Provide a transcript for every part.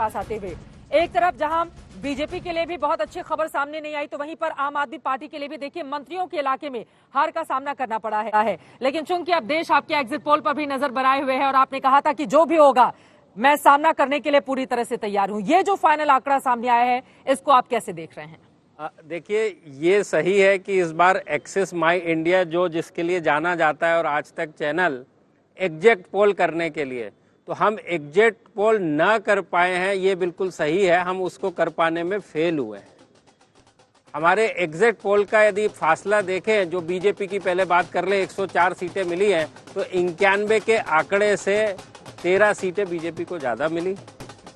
पास आते हुए एक तरफ जहां बीजेपी के लिए भी बहुत अच्छी खबर सामने नहीं आई, तो वहीं पर आम आदमी पार्टी के लिए भी देखिए मंत्रियों के इलाके में हार का सामना करना पड़ा है। लेकिन चूंकि अब देश आपके एग्जिट पोल पर भी नजर बनाए हुए है और आपने कहा था कि जो भी होगा मैं सामना करने के लिए पूरी तरह से तैयार हूं, ये जो फाइनल आंकड़ा सामने आया है इसको आप कैसे देख रहे हैं? देखिए, ये सही है कि इस बार एक्सेस माई इंडिया जो जिसके लिए जाना जाता है और आज तक चैनल एग्जैक्ट पोल करने के लिए, तो हम एग्जैक्ट पोल ना कर पाए हैं, ये बिल्कुल सही है। हम उसको कर पाने में फेल हुए हैं। हमारे एग्जैक्ट पोल का यदि फासला देखें, जो बीजेपी की पहले बात कर ले 104 सीटें मिली हैं, तो 91 के आंकड़े से 13 सीटें बीजेपी को ज़्यादा मिली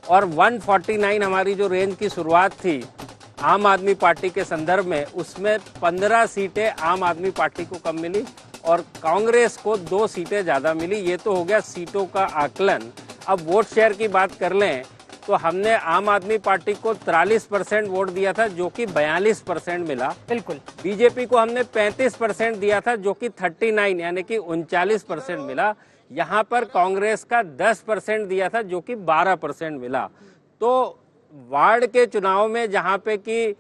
और 149 हमारी जो रेंज की शुरुआत थी आम आदमी पार्टी के संदर्भ में, उसमें 15 सीटें आम आदमी पार्टी को कम मिली और कांग्रेस को 2 सीटें ज़्यादा मिली। ये तो हो गया सीटों का आकलन। अब वोट शेयर की बात कर लें तो हमने आम आदमी पार्टी को 43% वोट दिया था, जो कि 42% मिला। बिल्कुल। बीजेपी को हमने 35% दिया था, जो कि 39 यानी कि 39% मिला। यहाँ पर कांग्रेस का 10% दिया था, जो कि 12% मिला। तो वार्ड के चुनाव में जहाँ पे कि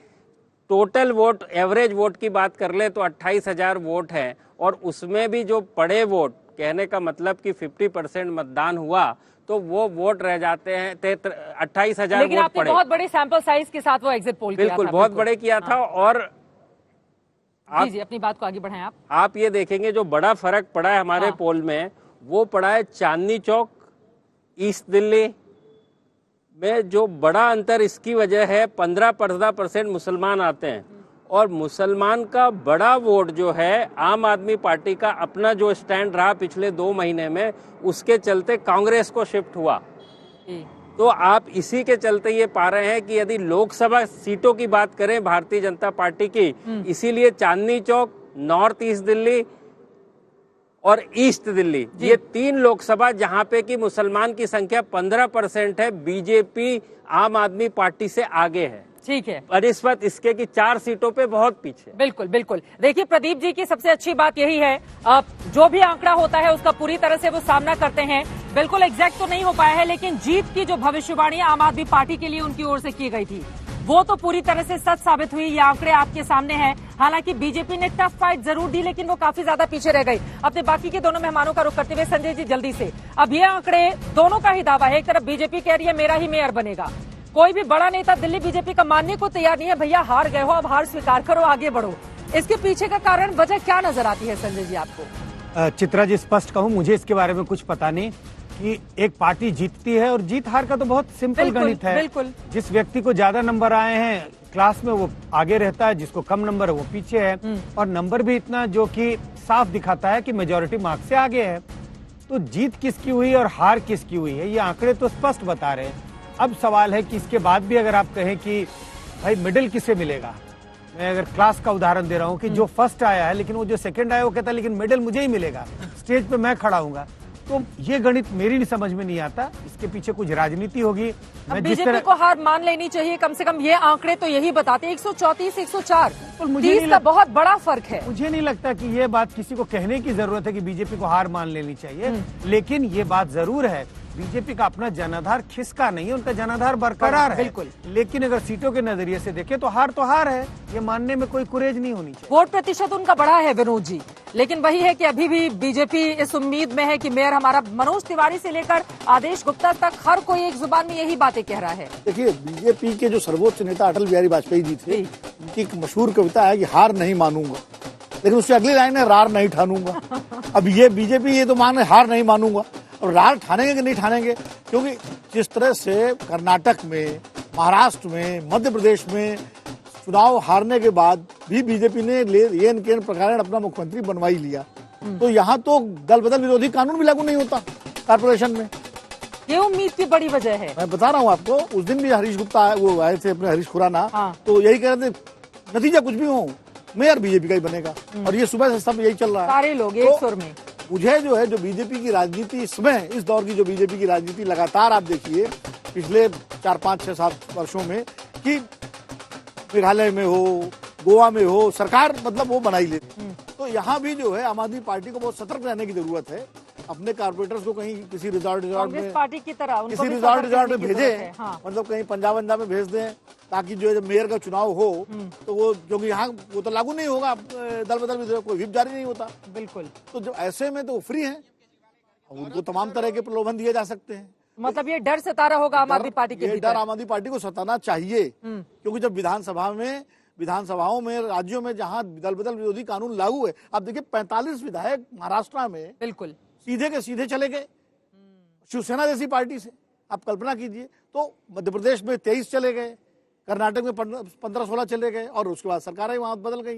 टोटल वोट, एवरेज वोट की बात कर ले तो 28,000 वोट है और उसमें भी जो पड़े वोट, कहने का मतलब कि 50% मतदान हुआ, तो वो वोट रह जाते हैं 28,000 वोट पड़े। बहुत बड़े सैंपल साइज के साथ वो एग्जिट पोल किया था। बिल्कुल, बहुत बड़े किया था। और जी अपनी बात को आगे बढ़ाएं आप ये देखेंगे जो बड़ा फर्क पड़ा है हमारे पोल में, वो पड़ा है चांदनी चौक, ईस्ट दिल्ली में। जो बड़ा अंतर इसकी वजह है, 15% मुसलमान आते हैं और मुसलमान का बड़ा वोट जो है आम आदमी पार्टी का अपना जो स्टैंड रहा पिछले 2 महीने में, उसके चलते कांग्रेस को शिफ्ट हुआ। तो आप इसी के चलते ये पा रहे हैं कि यदि लोकसभा सीटों की बात करें भारतीय जनता पार्टी की, इसीलिए चांदनी चौक, नॉर्थ ईस्ट दिल्ली और ईस्ट दिल्ली, ये 3 लोकसभा जहां पे कि मुसलमान की संख्या 15% है, बीजेपी आम आदमी पार्टी से आगे है। ठीक है। बनिस्बत इसके कि 4 सीटों पे बहुत पीछे। बिल्कुल बिल्कुल। देखिए प्रदीप जी की सबसे अच्छी बात यही है, जो भी आंकड़ा होता है उसका पूरी तरह से वो सामना करते हैं। बिल्कुल एग्जैक्ट तो नहीं हो पाया है, लेकिन जीत की जो भविष्यवाणी आम आदमी पार्टी के लिए उनकी ओर से की गई थी, वो तो पूरी तरह से सच साबित हुई। ये आंकड़े आपके सामने हैं। हालांकि बीजेपी ने टफ फाइट जरूर दी, लेकिन वो काफी ज्यादा पीछे रह गई। अपने बाकी के दोनों मेहमानों का रुख करते हुए संजय जी जल्दी से, अब ये आंकड़े दोनों का ही दावा है। एक तरफ बीजेपी कह रही है मेरा ही मेयर बनेगा, कोई भी बड़ा नेता दिल्ली बीजेपी का मानने को तैयार नहीं है। भैया हार गए हो, अब हार स्वीकार करो, आगे बढ़ो। इसके पीछे का कारण, वजह क्या नजर आती है संजय जी आपको? चित्रा जी, स्पष्ट कहूं, मुझे इसके बारे में कुछ पता नहीं कि एक पार्टी जीतती है और जीत हार का तो बहुत सिंपल गणित है। बिल्कुल। जिस व्यक्ति को ज्यादा नंबर आए हैं क्लास में वो आगे रहता है, जिसको कम नंबर है वो पीछे है। और नंबर भी इतना जो कि साफ दिखाता है कि मेजॉरिटी मार्क्स से आगे है। तो जीत किसकी हुई और हार किसकी हुई है, ये आंकड़े तो स्पष्ट बता रहे हैं। अब सवाल है कि इसके बाद भी अगर आप कहें कि भाई मिडिल किसे मिलेगा, मैं अगर क्लास का उदाहरण दे रहा हूं कि जो फर्स्ट आया है, लेकिन वो जो सेकंड आया वो कहता है लेकिन मिडिल मुझे ही मिलेगा, स्टेज पे मैं खड़ा हूंगा। तो ये गणित मेरी भी समझ में नहीं आता। इसके पीछे कुछ राजनीति होगी। बीजेपी को हार मान लेनी चाहिए, कम से कम ये आंकड़े तो यही बताते हैं। 134, 104, 30 का बहुत बड़ा फर्क है। मुझे नहीं लगता कि ये बात किसी को कहने की जरूरत है कि बीजेपी को हार मान लेनी चाहिए। लेकिन ये बात जरूर है, बीजेपी का अपना जनाधार खिसका नहीं है, उनका जनाधार बरकरार है। बिल्कुल। लेकिन अगर सीटों के नजरिए से देखें तो हार है, ये मानने में कोई कुरेज नहीं होनी चाहिए। वोट प्रतिशत उनका बढ़ा है विनोद जी, लेकिन वही है कि अभी भी बीजेपी इस उम्मीद में है कि मेयर हमारा, मनोज तिवारी से लेकर आदेश गुप्ता तक हर कोई एक जुबान में यही बातें कह रहा है। देखिए, बीजेपी के जो सर्वोच्च नेता अटल बिहारी वाजपेयी जी थे, उनकी एक मशहूर कविता है कि हार नहीं मानूंगा, लेकिन उससे अगली लाइन है रार नहीं ठानूंगा। अब ये बीजेपी ये तो मान हार नहीं मानूंगा, और रार ठानेंगे कि नहीं ठानेंगे, क्योंकि जिस तरह से कर्नाटक में, महाराष्ट्र में, मध्य प्रदेश में चुनाव हारने के बाद भी बीजेपी ने येन केन प्रकार अपना मुख्यमंत्री बनवा ही लिया, तो यहाँ तो दल बदल विरोधी कानून भी लागू नहीं होता कॉर्पोरेशन में। ये उम्मीद की बड़ी वजह है। मैं बता रहा हूँ आपको, उस दिन भी हरीश गुप्ता वो आए थे, अपने हरीश खुराना, तो यही कह रहे थे नतीजा कुछ भी हो मेयर बीजेपी का ही बनेगा, और ये सुबह से सब यही चल रहा है। सारे लोग एक सुर में। मुझे जो है, जो बीजेपी की राजनीति इसमें, इस दौर की जो बीजेपी की राजनीति लगातार आप देखिए पिछले 4, 5, 6, 7 वर्षों में, कि मेघालय में हो, गोवा में हो, सरकार मतलब वो बनाई लेती। तो यहाँ भी जो है आम आदमी पार्टी को बहुत सतर्क रहने की जरूरत है। अपने कारपोरेटर्स को कहीं किसी रिजॉर्ट कांग्रेस में, पार्टी की तरह उनको किसी भी रिजॉर्ट सफर करने में की भेजे, जरूरत है। हाँ। मतलब कहीं पंजाब में भेज दें, ताकि जो जब मेयर का चुनाव हो तो वो, क्योंकि यहाँ वो तो लागू नहीं होगा दल बदल विधेयक, कोई व्हिप जारी नहीं होता, बिल्कुल। तो जब ऐसे में तो वो फ्री है, उनको तमाम तरह के प्रलोभन दिए जा सकते हैं। मतलब ये डर सता रहा होगा आम आदमी पार्टी के ये डर भीतर। आम आदमी पार्टी को सताना चाहिए, क्योंकि जब विधानसभाओं में राज्यों में जहां दल बदल विरोधी कानून लागू है, आप देखिए 45 विधायक महाराष्ट्र में बिल्कुल सीधे के सीधे चले गए शिवसेना जैसी पार्टी से, आप कल्पना कीजिए। तो मध्य प्रदेश में 23 चले गए, कर्नाटक में 15-16 चले गए, और उसके बाद सरकारें वहां बदल गई।